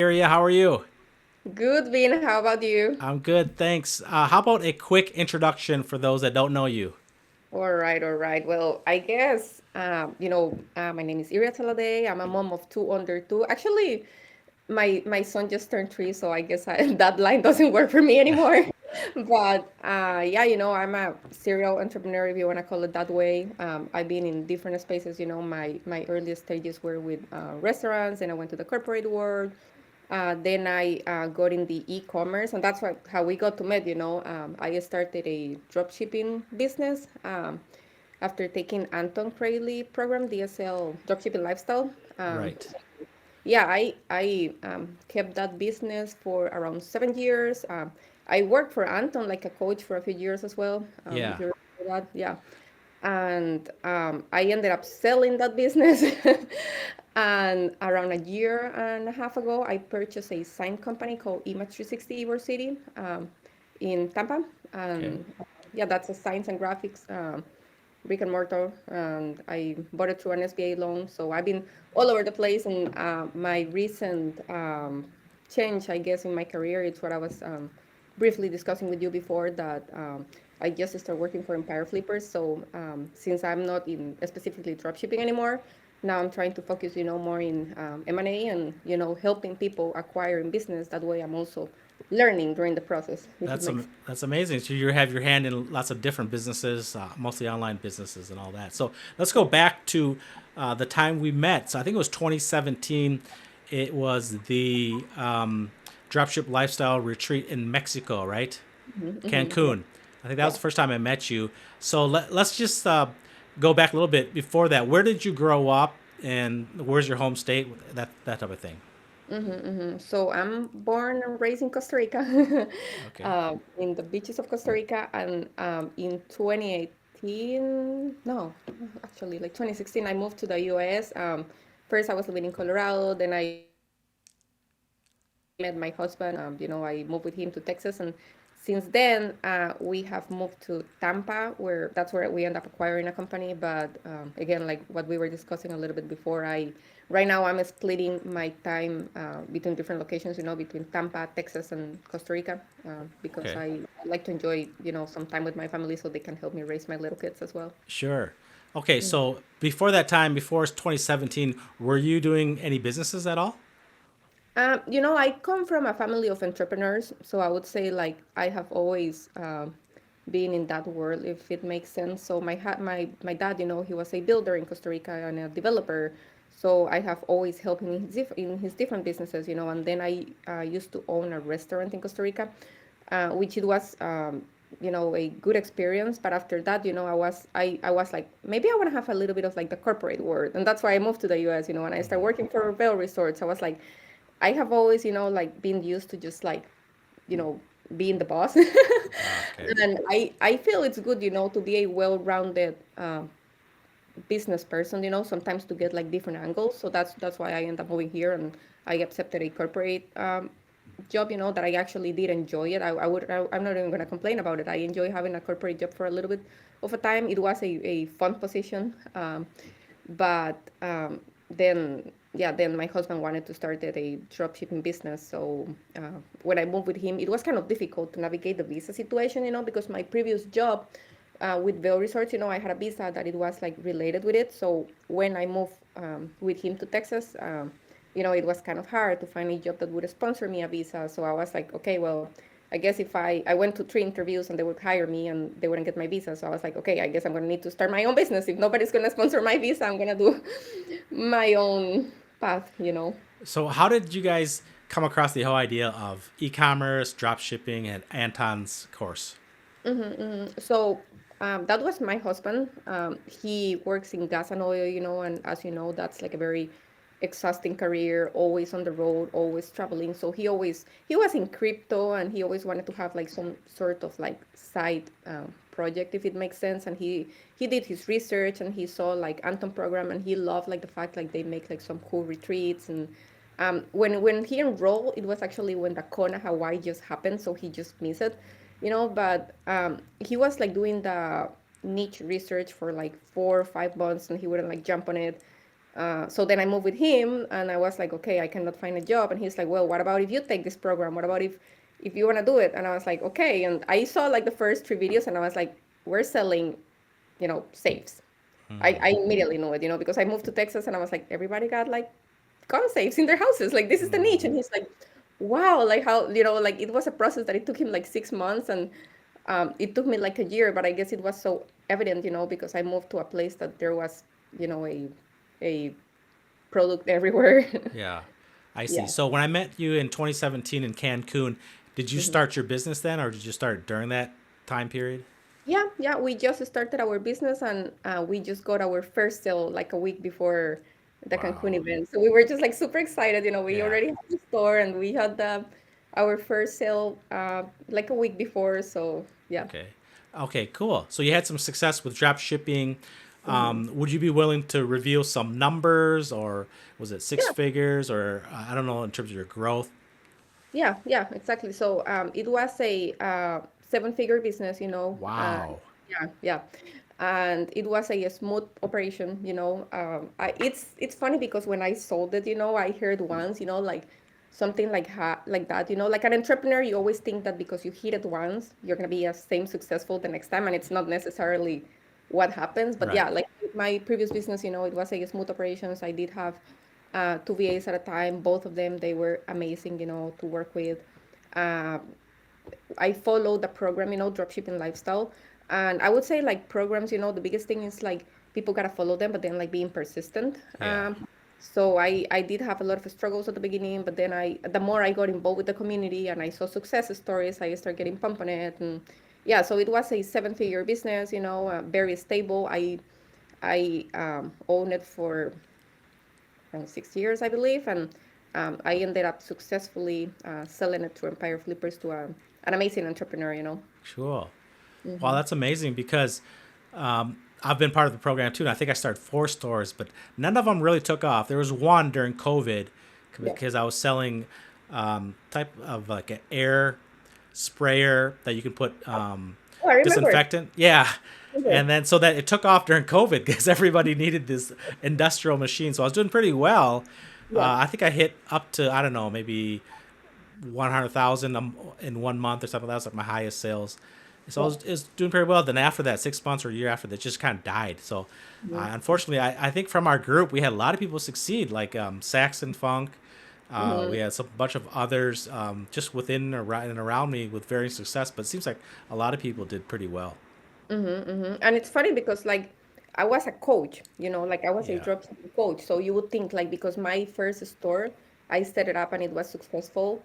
Iria, how are you? Good, Vin. How about you? I'm good, thanks. How about a quick introduction for those that don't know you? All right, all right. Well, I guess my name is Iria Taladay. I'm a mom of two under two. Actually, my son just turned three, so I guess that line doesn't work for me anymore. But yeah, I'm a serial entrepreneur, if you want to call it that way. I've been in different spaces. My earliest stages were with restaurants, and I went to the corporate world. Then I got in the e-commerce, and that's how we got to meet. I started a drop shipping business after taking Anton Crayley program, DSL dropshipping lifestyle. Right. Yeah, I kept that business for around 7 years. I worked for Anton like a coach for a few years as well. If Yeah. you remember that, yeah. And I ended up selling that business. And around a year and a half ago, I purchased a sign company called Image 360 Ybor City in Tampa. Okay. And yeah, that's a signs and graphics brick and mortar, and I bought it through an SBA loan. So I've been all over the place, and my recent change, I guess, in my career, it's what I was briefly discussing with you before that I just started working for Empire Flippers. So since I'm not in specifically dropshipping anymore, now I'm trying to focus, more in M&A and, helping people acquire in business. That way I'm also learning during the process, if it makes. That's amazing. So you have your hand in lots of different businesses, mostly online businesses and all that. So let's go back to the time we met. So I think it was 2017. It was the Dropship Lifestyle Retreat in Mexico, right? Yeah. Cancun. I think that was Yeah. the first time I met you. So let's just go back a little bit before that. Where did you grow up, and where's your home state? That type of thing. So I'm born and raised in Costa Rica, Okay. in the beaches of Costa Rica, and in 2018, no, actually like 2016, I moved to the US. First, I was living in Colorado, then I met my husband. I moved with him to Texas, and since then, we have moved to Tampa, where that's where we end up acquiring a company. But again, like what we were discussing a little bit before, I right now I'm splitting my time between different locations. Between Tampa, Texas, and Costa Rica, because Okay. I like to enjoy some time with my family, so they can help me raise my little kids as well. Sure. Okay. So before that time, before 2017, were you doing any businesses at all? I come from a family of entrepreneurs, so I would say like I have always been in that world, if it makes sense. So my dad, he was a builder in Costa Rica and a developer, so I have always helped him in his different businesses, and then I used to own a restaurant in Costa Rica, which it was. A good experience, but after that, I was like, maybe I want to have a little bit of like the corporate world, and that's why I moved to the US. When I started working for Vail Resorts, I was like, I have always, like been used to just like, you know, being the boss. Okay. And I feel it's good, to be a well-rounded business person, sometimes to get like different angles. So that's why I end up moving here, and I accepted a corporate job, that I actually did enjoy it. I'm not even going to complain about it. I enjoy having a corporate job for a little bit of a time. It was a fun position. But then my husband wanted to start a drop shipping business. So when I moved with him, it was kind of difficult to navigate the visa situation, because my previous job with Vail Resorts, I had a visa that it was like related with it. So when I moved with him to Texas, it was kind of hard to find a job that would sponsor me a visa. So I was like, okay, well, I guess if I went to 3 interviews and they would hire me and they wouldn't get my visa. So I was like, okay, I guess I'm going to need to start my own business. If nobody's going to sponsor my visa, I'm going to do my own path. So how did you guys come across the whole idea of e-commerce, drop shipping, and Anton's course? So that was my husband. He works in gas and oil, and as you know, that's like a very exhausting career, always on the road, always traveling. So he was in crypto, and he always wanted to have like some sort of like side project, if it makes sense. And he did his research, and he saw like Anton program, and he loved like the fact like they make like some cool retreats. And when he enrolled, it was actually when the Kona Hawaii just happened, so he just missed it, but he was like doing the niche research for like 4 or 5 months, and he wouldn't like jump on it. So then I moved with him, and I was like, okay, I cannot find a job. And he's like, well, what about if you take this program? What about if you want to do it? And I was like, okay. And I saw like the first three videos, and I was like, we're selling, safes. I immediately knew it, because I moved to Texas, and I was like, everybody got like gun safes in their houses. Like this is the niche. And he's like, wow, like how, like it was a process that it took him like 6 months, and it took me like a year, but I guess it was so evident, because I moved to a place that there was, a product everywhere. Yeah, I see. Yeah. So when I met you in 2017 in Cancun, did you Mhm. start your business then, or did you start during that time period? Yeah, yeah. We just started our business, and we just got our first sale like a week before the Cancun Wow. event. So we were just like super excited. We Yeah. already had the store, and we had our first sale like a week before. So yeah. Okay. Okay, cool. So you had some success with drop shipping. Mhm. Would you be willing to reveal some numbers, or was it six Yeah, figures, or I don't know in terms of your growth? yeah, yeah, exactly. So it was a seven-figure business, and Wow. yeah, yeah, and it was a smooth operation. It's funny because when I sold it, I heard once, like something like that, like an entrepreneur, you always think that because you hit it once, you're gonna be as same successful the next time, and it's not necessarily what happens. But Right. yeah, like my previous business, it was a smooth operations. I did have two VAs at a time. Both of them, they were amazing, to work with. Uh, I followed the program, dropshipping lifestyle. And I would say like programs, the biggest thing is like people gotta follow them, but then like being persistent. Yeah. So I did have a lot of struggles at the beginning, but then the more I got involved with the community and I saw success stories, I started getting pumped on it. And yeah, so it was a seven-figure business, very stable. I owned it for around 6 years, I believe, and I ended up successfully selling it to Empire Flippers to an amazing entrepreneur. Sure. Wow, Hmm. that's amazing because I've been part of the program too, and I think I started four stores, but none of them really took off. There was one during COVID Yeah. because I was selling type of like an air sprayer that you can put Oh, I remember. disinfectant. Yeah. Okay. And then so that it took off during COVID because everybody needed this industrial machine. So I was doing pretty well. Yeah. I think I hit up to, I don't know, maybe 100,000 in 1 month or something. That was like my highest sales. So Yeah. it was doing pretty well. Then after that, 6 months or a year after that, it just kind of died. So Hmm. unfortunately, I think from our group, we had a lot of people succeed, like Saxon Funk. Hmm. We had some bunch of others just within and around me with varying success. But it seems like a lot of people did pretty well. And it's funny because like I was a coach, like I was a Yeah. dropshipping coach. So you would think like because my first store, I set it up and it was successful,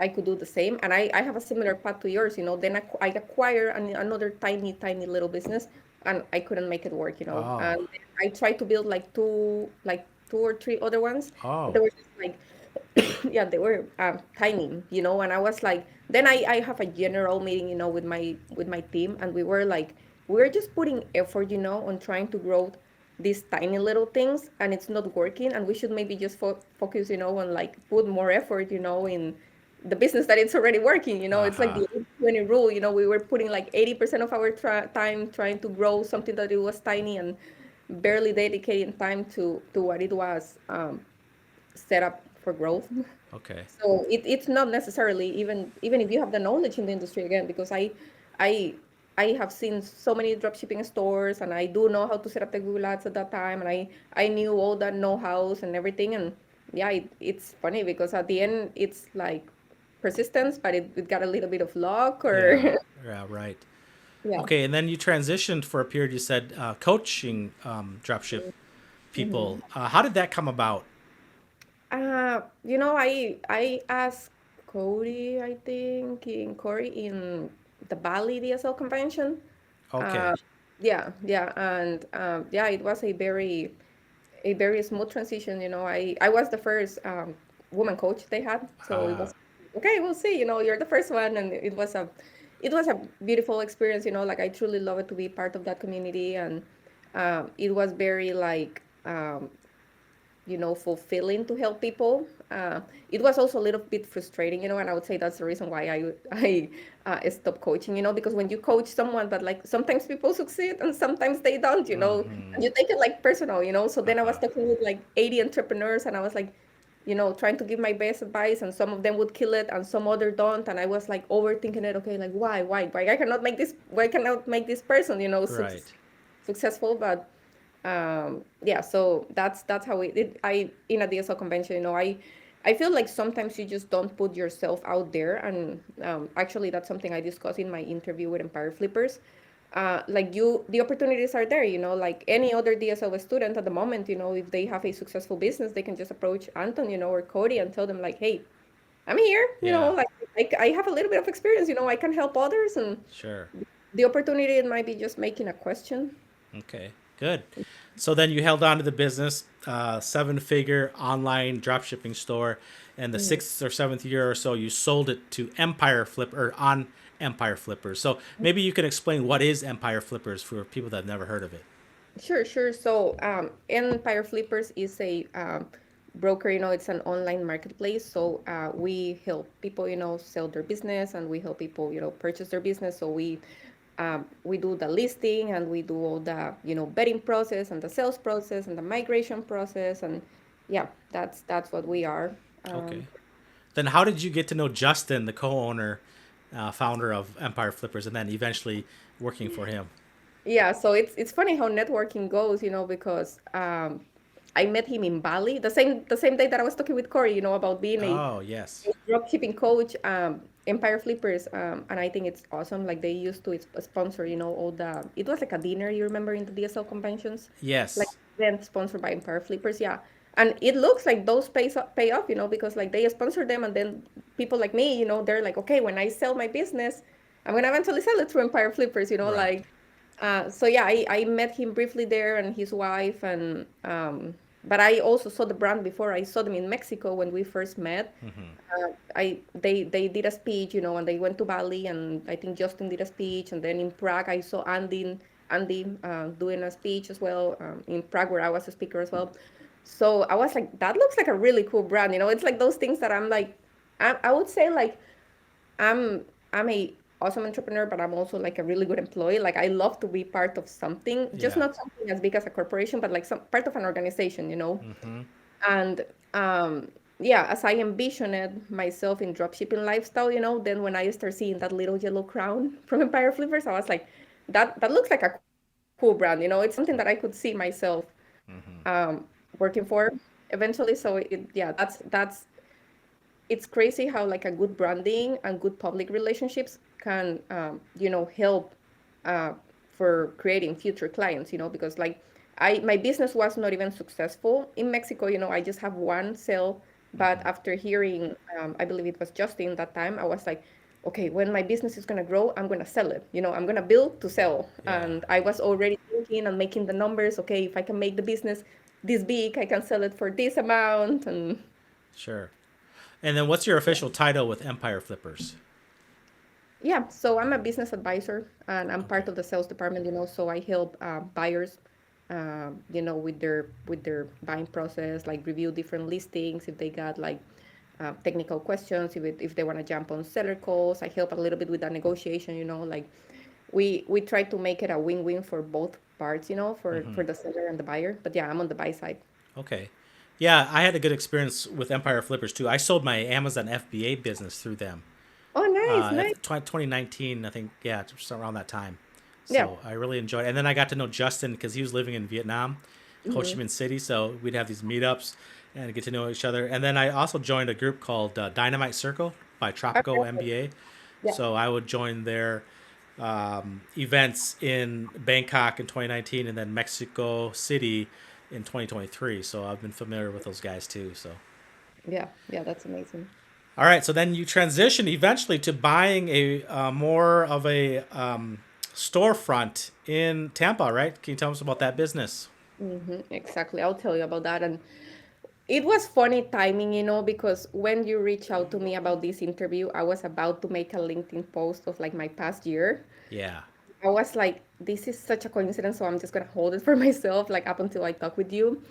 I could do the same. And I have a similar path to yours, Then I acquire another tiny, tiny little business and I couldn't make it work. Oh. And then I tried to build like two or three other ones, but they Oh. were just like yeah, they were tiny. And I was like, then I have a general meeting, with my team, and we were just putting effort, on trying to grow these tiny little things, and it's not working, and we should maybe just focus, on like put more effort, in the business that it's already working. Uh It's like huh. the 80/20 rule. We were putting like 80% of our time trying to grow something that it was tiny and barely dedicating time to what it was set up for growth. Okay. So it's not necessarily even if you have the knowledge in the industry again, because I I have seen so many dropshipping stores, and I do know how to set up the Google Ads at that time, and I knew all that know-hows and everything. And yeah, it's funny because at the end it's like persistence, but it got a little bit of luck Yeah. or Yeah. Right. yeah. Okay, and then you transitioned for a period. You said coaching dropship Hmm. people. How did that come about? I asked Cody, I think, in Corey in the Bali DSL convention. Okay. Uh, yeah, yeah, and yeah, it was a very smooth transition. I was the first woman coach they had, so it Uh, was okay. We'll see. You're the first one, and it was a beautiful experience. Like I truly love it to be part of that community, and it was very like fulfilling to help people. it was also a little bit frustrating, and I would say that's the reason why I stopped coaching, because when you coach someone, but like sometimes people succeed and sometimes they don't, and you take it like personal, So then I was Uh-huh. talking with like 80 entrepreneurs, and I was like, trying to give my best advice, and some of them would kill it, and some other don't, and I was like overthinking it. Okay, like why I cannot make this? Why cannot make this person, Right. successful? But yeah, so that's how I in a DSL convention, I feel like sometimes you just don't put yourself out there, and actually that's something I discussed in my interview with Empire Flippers. Like the opportunities are there, like any other DSL student at the moment, if they have a successful business, they can just approach Anton, or Cody, and tell them like, hey, I'm here, Yeah. like I have a little bit of experience, I can help others, and Sure. the opportunity, it might be just making a question. Okay. Good. So then you held on to the business, seven-figure online dropshipping store, and the sixth or seventh year or so, you sold it to Empire Flipper on Empire Flippers. So maybe you can explain what is Empire Flippers for people that have never heard of it. Sure, sure. So, Empire Flippers is a broker, it's an online marketplace. So, we help people, sell their business, and we help people, purchase their business. So, we do the listing, and we do all the, betting process, and the sales process, and the migration process. And yeah, that's what we are. Okay. Then how did you get to know Justin, the co-owner, founder of Empire Flippers, and then eventually working for him? Yeah, so it's funny how networking goes, because I met him in Bali the same day that I was talking with Corey, about being Oh, yes. a dropshipping coach, Empire Flippers, and I think it's awesome. Like they used to sponsor, all the. It was like a dinner, you remember, in the DSL conventions, like Yes. event sponsored by Empire Flippers, yeah. And it looks like those pay off, because like they sponsor them, and then people like me, they're like, okay, when I sell my business, I'm gonna eventually sell it through Empire Flippers, Right. like. So yeah, I met him briefly there, and his wife, and but I also saw the brand before. I saw them in Mexico when we first met. They did a speech, and they went to Bali, and I think Justin did a speech, and then in Prague I saw Andy doing a speech as well, in Prague, where I was a speaker as well. So I was like, that looks like a really cool brand. It's like those things that I'm like, I would say like I'm a awesome entrepreneur, but I'm also like a really good employee. Like I love to be part of something, just Yeah. not something as big as a corporation, but like some part of an organization. Mm-hmm. And yeah, as I envisioned myself in dropshipping lifestyle, then when I start seeing that little yellow crown from Empire Flippers, I was like, that looks like a cool brand. It's something that I could see myself working for eventually. So yeah, that's it's crazy how like a good branding and good public relationships can help uh, for creating future clients, because like my business was not even successful in Mexico. I just have one sale, but after hearing, I believe it was Justin that time, I was like, okay, when my business is going to grow, I'm going to sell it. I'm going to build to sell. Yeah. And I was already thinking and making the numbers. Okay, if I can make the business this big, I can sell it for this amount. And Sure. And then what's your yeah. official title with Empire Flippers? Yeah, so I'm a business advisor, and I'm Okay. part of the sales department. So I help buyers, with their buying process, like review different listings if they got like technical questions, if they want to jump on seller calls. I help a little bit with the negotiation. Like we try to make it a win-win for both parts. For the seller and the buyer. But yeah, I'm on the buy side. Okay. Yeah, I had a good experience with Empire Flippers too. I sold my Amazon FBA business through them. Oh, nice, nice. 2019, I think. Yeah, just around that time. Yeah. So I really enjoyed it. And then I got to know Justin because he was living in Vietnam, Ho Chi Hmm. Minh City. So we'd have these meetups and get to know each other. And then I also joined a group called Dynamite Circle by Tropico Okay. MBA. Yeah. So I would join their events in Bangkok in 2019 and then Mexico City in 2023. So I've been familiar with those guys too. So. Yeah. Yeah. That's amazing. All right, so then you transition eventually to buying a more of a storefront in Tampa, right? Can you tell us about that business? Exactly. I'll tell you about that. And it was funny timing, because when you reach out to me about this interview, I was about to make a LinkedIn post of like my past year. Yeah. I was like, this is such a coincidence, so I'm just gonna hold it for myself, like up until I talk with you.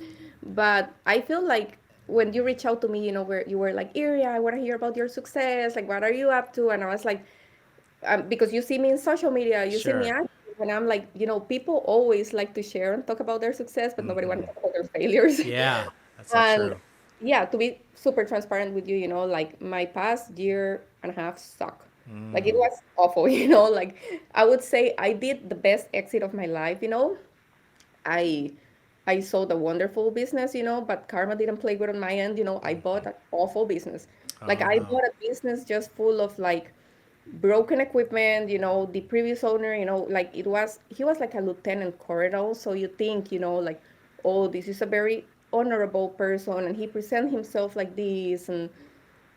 But I feel like when you reach out to me, where you were like, Iria, I want to hear about your success. Like, what are you up to? And I was like, because you see me in social media, you see me Sure. active, and I'm like, people always like to share and talk about their success, but nobody wants Hmm. to talk about their failures. Yeah, that's so And true. yeah, to be super transparent with you, like my past year and a half suck. Like it Mm. was awful, like I would say I did the best exit of my life. I I sold a wonderful business, but karma didn't play good on my end. I bought an awful business. Like Oh I no. bought a business just full of like broken equipment. The previous owner, like he was like a lieutenant colonel. So you think, like, oh, this is a very honorable person and he present himself like this. And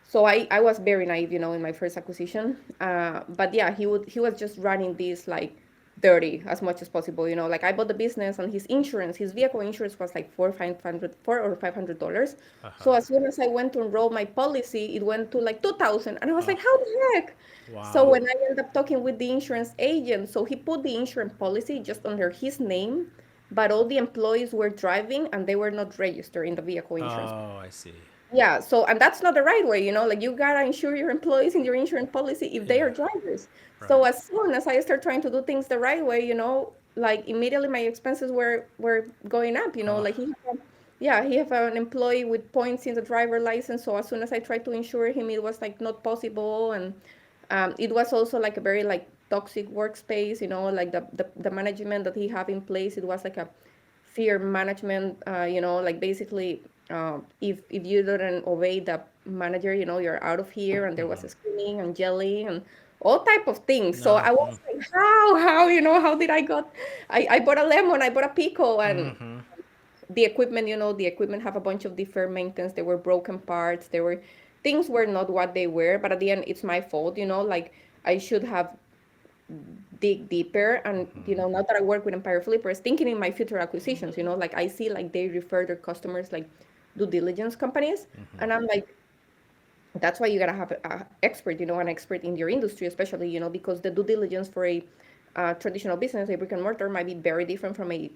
so I was very naive, in my first acquisition. But yeah, he was just running this like dirty as much as possible. Like I bought the business and his vehicle insurance was like $400 or $500. So Uh-huh. as soon as I went to enroll my policy, it went to like 2,000, and I was like, Oh, how the heck? So wow. when I ended up talking with the insurance agent, so he put the insurance policy just under his name, but all the employees were driving and they were not registered in the vehicle insurance. Oh, I see. Yeah, so and that's not the right way, like you gotta insure your employees in your insurance policy if they are Yeah. drivers. So Right. as soon as I start trying to do things the right way, like immediately my expenses were going up. Oh, Like yeah, he have an employee with points in the driver license. So as soon as I tried to insure him, it was like not possible, and it was also like a very like toxic workspace. Like the management that he have in place, it was like a fear management. Like basically, if you didn't obey the manager, you're out of here. And there was a screaming and yelling and all type of things. So no. I was like, how did I got? I bought a lemon, I bought a pico, and Mm-hmm. the equipment have a bunch of deferred maintenance. There were broken parts. There were things were not what they were. But at the end, it's my fault. Like I should have dig deeper. And now that I work with Empire Flippers, thinking in my future acquisitions, like I see like they refer their customers like due diligence companies. And I'm like, that's why you gotta have a expert, an expert in your industry, especially, because the due diligence for a traditional business, a brick and mortar, might be very different from a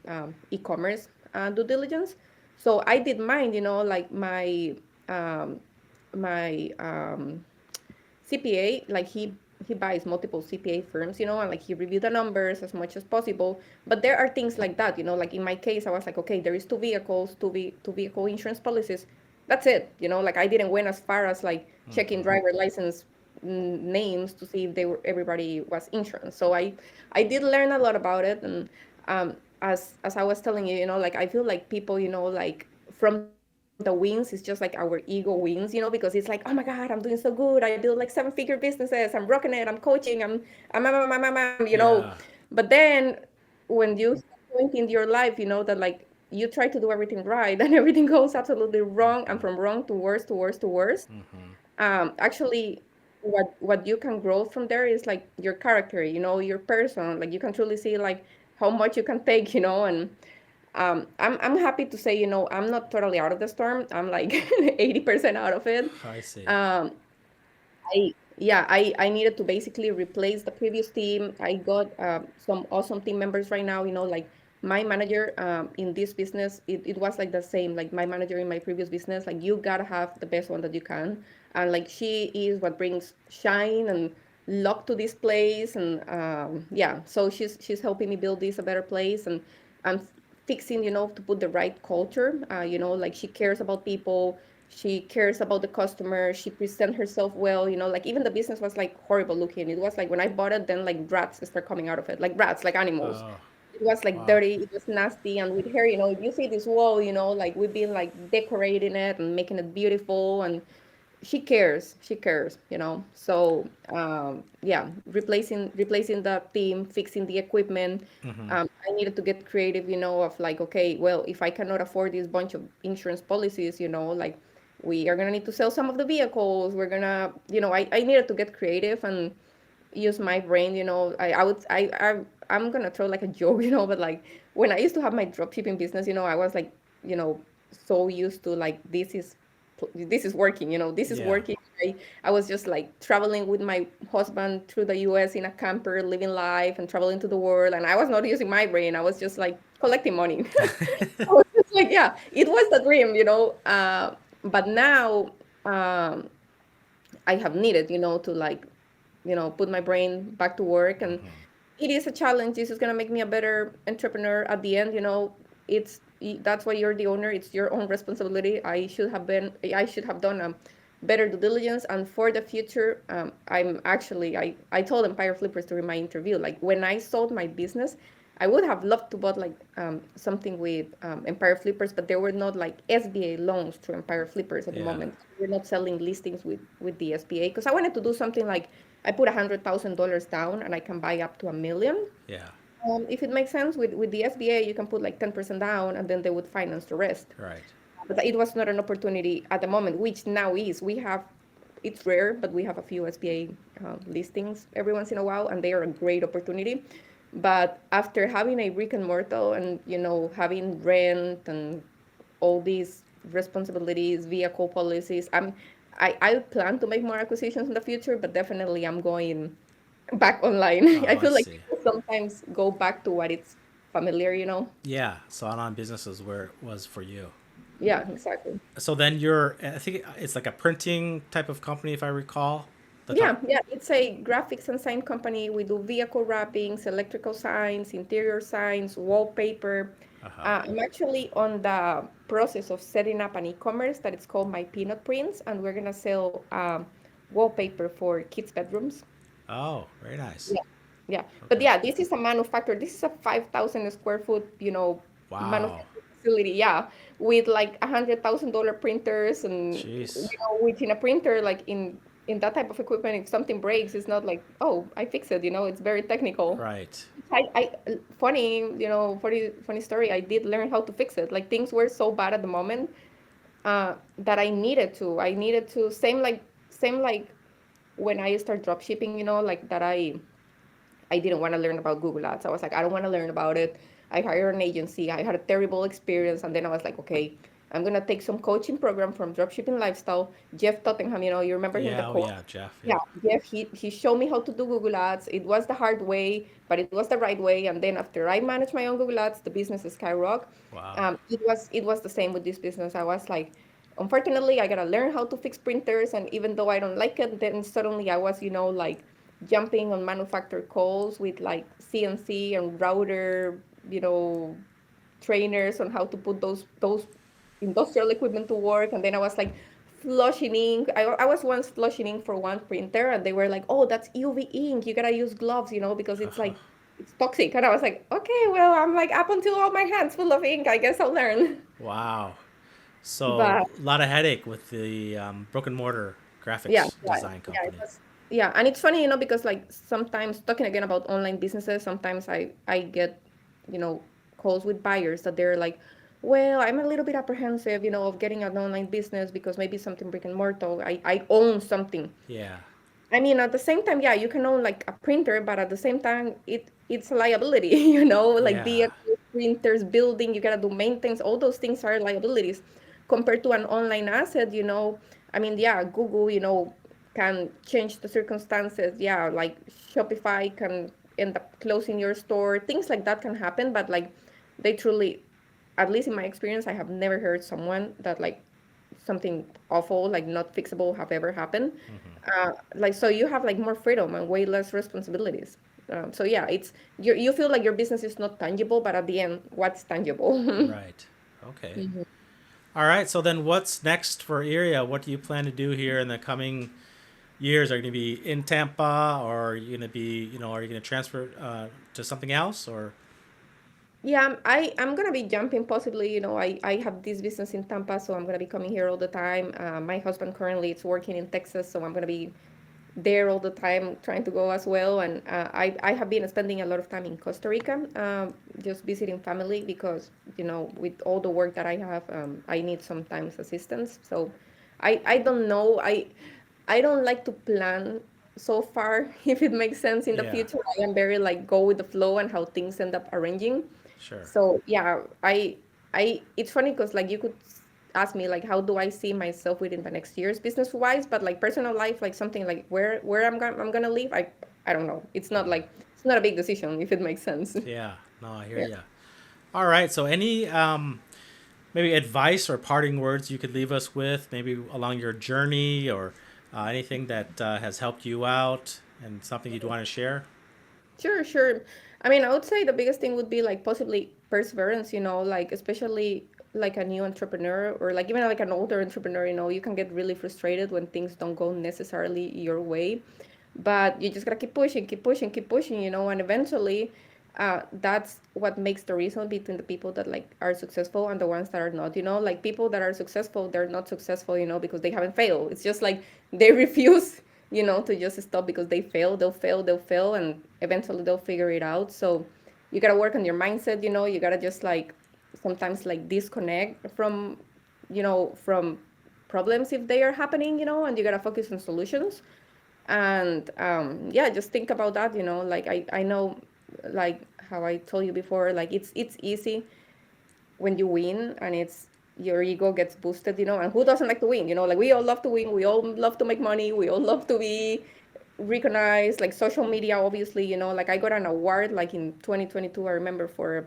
e-commerce due diligence. So I did mine, like um, my CPA, like he buys multiple CPA firms, and like he reviewed the numbers as much as possible. But there are things like that, like in my case, I was like, okay, there is two vehicles, two vehicle insurance policies. That's it. Like I didn't went as far as like checking driver license names to see if they were everybody was insurance. So I did learn a lot about it. And as I was telling you, like I feel like people, like from the wins, it's just like our ego wins, because it's like, oh my God, I'm doing so good. I build like seven-figure businesses. I'm rocking it. I'm coaching. I'm. Yeah. But then when you hit a point in your life, that like you try to do everything right and everything goes absolutely wrong, and from wrong to worse to worse to worse. Actually, what you can grow from there is like your character, your person. Like you can truly see like how much you can take, and I'm happy to say, I'm not totally out of the storm. I'm like 80% out of it. I see. Um, I needed to basically replace the previous team. I got some awesome team members right now, like my manager in this business, it was like the same, like my manager in my previous business. Like you gotta have the best one that you can. And like she is what brings shine and luck to this place. And yeah, so she's helping me build this a better place. And I'm fixing, to put the right culture. Like she cares about people. She cares about the customer. She presents herself well. Like even the business was like horrible looking. It was like when I bought it, then like rats start coming out of it, like rats, like animals. Oh, It was like wow. dirty. It was nasty. And with her, if you see this wall, like we've been like decorating it and making it beautiful. And she cares. She cares. So yeah, replacing the team, fixing the equipment. I needed to get creative, of like, okay, well, if I cannot afford this bunch of insurance policies, like we are gonna need to sell some of the vehicles. We're gonna, I needed to get creative and use my brain. I'm gonna throw like a joke, but like when I used to have my dropshipping business, I was like, you know, so used to like this is working, this is Yeah. working. I was just like traveling with my husband through the US in a camper, living life and traveling to the world. And I was not using my brain. I was just like collecting money. I was just like, yeah, it was the dream. But now, um, I have needed, to like, put my brain back to work. And it is a challenge. This is going to make me a better entrepreneur at the end. That's why you're the owner. It's your own responsibility. I should have done a better due diligence. And for the future, I told Empire Flippers during my interview, like when I sold my business, I would have loved to bought like something with Empire Flippers, but there were not like SBA loans through Empire Flippers at the Yeah. moment. We're not selling listings with the SBA because I wanted to do something like I put $100,000 down and I can buy up to 1 million. Yeah. If it makes sense with the SBA, you can put like 10% down and then they would finance the rest. Right. But it was not an opportunity at the moment, which now is. It's rare, but we have a few SBA listings every once in a while, and they are a great opportunity. But after having a brick and mortar and, having rent and all these responsibilities, vehicle policies, I plan to make more acquisitions in the future, but definitely I'm going back online. I Oh, I feel like see. people sometimes go back to what it's familiar. Yeah. So online business is where it was for you. Yeah, exactly. So then I think it's like a printing type of company, if I recall. The Yeah, comp. yeah, it's a graphics and sign company. We do vehicle wrappings, electrical signs, interior signs, wallpaper. Uh huh. I'm actually on the process of setting up an e-commerce that it's called My Peanut Prints, and we're gonna sell wallpaper for kids' bedrooms. Oh, very nice. Yeah, yeah. But Okay. yeah, this is a manufacturer. This is a 5,000 square foot, Wow. manufacturing facility. Yeah, with like $100,000 printers, and Jeez. within a printer, like in that type of equipment, if something breaks, it's not like, oh, I fix it. It's very technical. Right. Funny, funny story. I did learn how to fix it. Like things were so bad at the moment that I needed to. Same like when I start drop shipping, like that I didn't want to learn about Google Ads. I was like, I don't want to learn about it. I hired an agency. I had a terrible experience. And then I was like, okay, I'm going to take some coaching program from Dropshipping Lifestyle. Jeff Tottenham, you remember him, the Yeah. Oh, coach? yeah. Jeff. Yeah, Yeah. Jeff, he showed me how to do Google Ads. It was the hard way, but it was the right way. And then after I managed my own Google Ads, the business skyrocketed. Wow. It was the same with this business. I was like, unfortunately, I gotta learn how to fix printers, and even though I don't like it, then suddenly I was, like jumping on manufacturer calls with like CNC and router, you know, trainers on how to put those industrial equipment to work. And then I was like flushing ink. I was once flushing ink for one printer, and they were like, "Oh, that's UV ink. You gotta use gloves, because it's toxic." And I was like, "Okay, well, I'm like up until all my hands full of ink. I guess I'll learn." Wow. So But a lot of headache with the brick and mortar yeah, graphics yeah, design yeah, it company. was. Yeah, and it's funny, because like sometimes talking again about online businesses, sometimes I get, you know, calls with buyers that they're like, well, I'm a little bit apprehensive, of getting an online business because maybe something brick and mortar. I own something. Yeah. I mean, at the same time, yeah, you can own like a printer, but at the same time, it's a liability, like Yeah. vehicles, printers, building, you gotta do maintenance, all those things are liabilities compared to an online asset, I mean, yeah, Google, can change the circumstances. Yeah, like Shopify can end up closing your store, things like that can happen, but like they truly, at least in my experience, I have never heard someone that like something awful, like not fixable, have ever happened. Like so, you have like more freedom and way less responsibilities. So yeah, you feel like your business is not tangible, but at the end, what's tangible? Right. Okay. All right. So then, what's next for Iria? What do you plan to do here in the coming years? Are you going to be in Tampa, or are you going to be, are you going to transfer to something else, or? Yeah, I'm gonna be jumping possibly. I have this business in Tampa, so I'm gonna be coming here all the time. My husband currently is working in Texas, so I'm gonna be there all the time trying to go as well. And I have been spending a lot of time in Costa Rica, just visiting family because, with all the work that I have, I need sometimes assistance. So I don't know. I don't like to plan so far, if it makes sense in the Yeah. future. I am very like go with the flow and how things end up arranging. Sure. So yeah, it's funny because like you could ask me like how do I see myself within the next years business wise, but like personal life, like something like where I'm gonna live, I don't know. It's not a big decision if it makes sense. Yeah. No, I hear Yeah. you. All right. So any maybe advice or parting words you could leave us with, maybe along your journey, or anything that has helped you out and something you'd want to share? Sure, sure. I mean, I would say the biggest thing would be like possibly perseverance, like especially like a new entrepreneur or like even like an older entrepreneur, you can get really frustrated when things don't go necessarily your way. But you just gotta keep pushing, keep pushing, keep pushing, and eventually that's what makes the reason between the people that like are successful and the ones that are not, like people that are successful, they're not successful, because they haven't failed. It's just like they refuse, to just stop because they fail, they'll fail, and eventually they'll figure it out. So you gotta work on your mindset, you gotta just like sometimes like disconnect from problems if they are happening, and you gotta focus on solutions. And yeah, just think about that, like I know, like how I told you before, like it's easy when you win and it's your ego gets boosted, and who doesn't like to win, like we all love to win, we all love to make money, we all love to be recognized, like social media, obviously, like I got an award like in 2022, I remember, for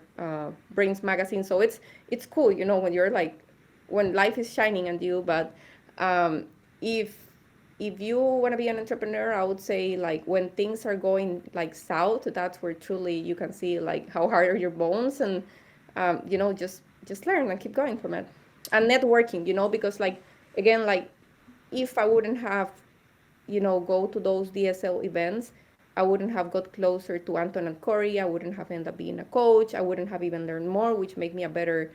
Brains magazine. So it's cool, when you're like when life is shining on you. But um if if you want to be an entrepreneur, I would say like when things are going like south, that's where truly you can see like how hard are your bones. And just learn and keep going from it. And networking, because like again, like if I wouldn't have go to those DSL events, I wouldn't have got closer to Anton and Corey. I wouldn't have ended up being a coach. I wouldn't have even learned more, which make me a better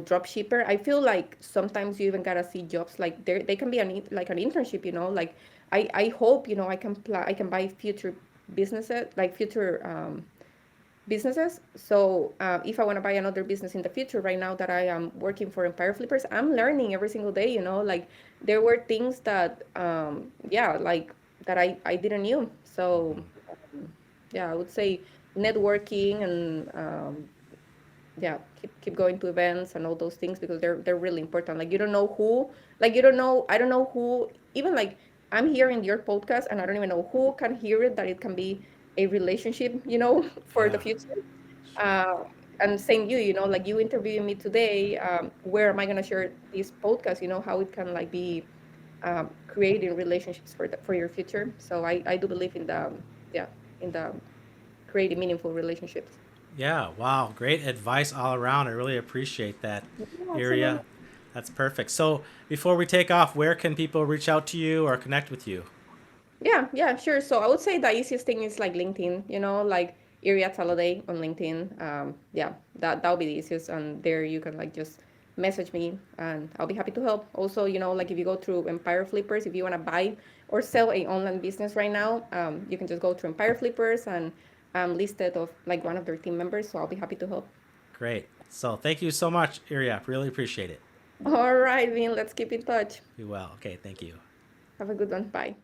drop shipper. I feel like sometimes you even gotta see jobs like they can be like an internship. Like I hope I can buy future businesses, like future businesses. So if I want to buy another business in the future, right now that I am working for Empire Flippers, I'm learning every single day. Like there were things that yeah, like that I didn't knew. So yeah, I would say networking and yeah, keep going to events and all those things because they're really important. Like you don't know who, like you don't know, I don't know who, even like I'm hearing your podcast and I don't even know who can hear it, that it can be a relationship, for the Yeah, future. sure. uh, and same like you interviewing me today, where am I going to share this podcast, how it can like be creating relationships for your future. So I do believe in the yeah, in the creating meaningful relationships. Yeah, wow, great advice all around. I really appreciate that, Yeah, absolutely. Iria. That's perfect. So before we take off, where can people reach out to you or connect with you? Yeah, yeah, sure. So I would say the easiest thing is like LinkedIn, like Iria Taladay on LinkedIn. Yeah, that'll be the easiest. And there you can like just message me and I'll be happy to help. Also, like if you go through Empire Flippers, if you want to buy or sell a online business right now, you can just go to Empire Flippers and I'm listed of like one of their team members. So I'll be happy to help. Great. So thank you so much, Iria. Really appreciate it. All right, Vin, let's keep in touch. Be well. Okay, thank you. Have a good one. Bye.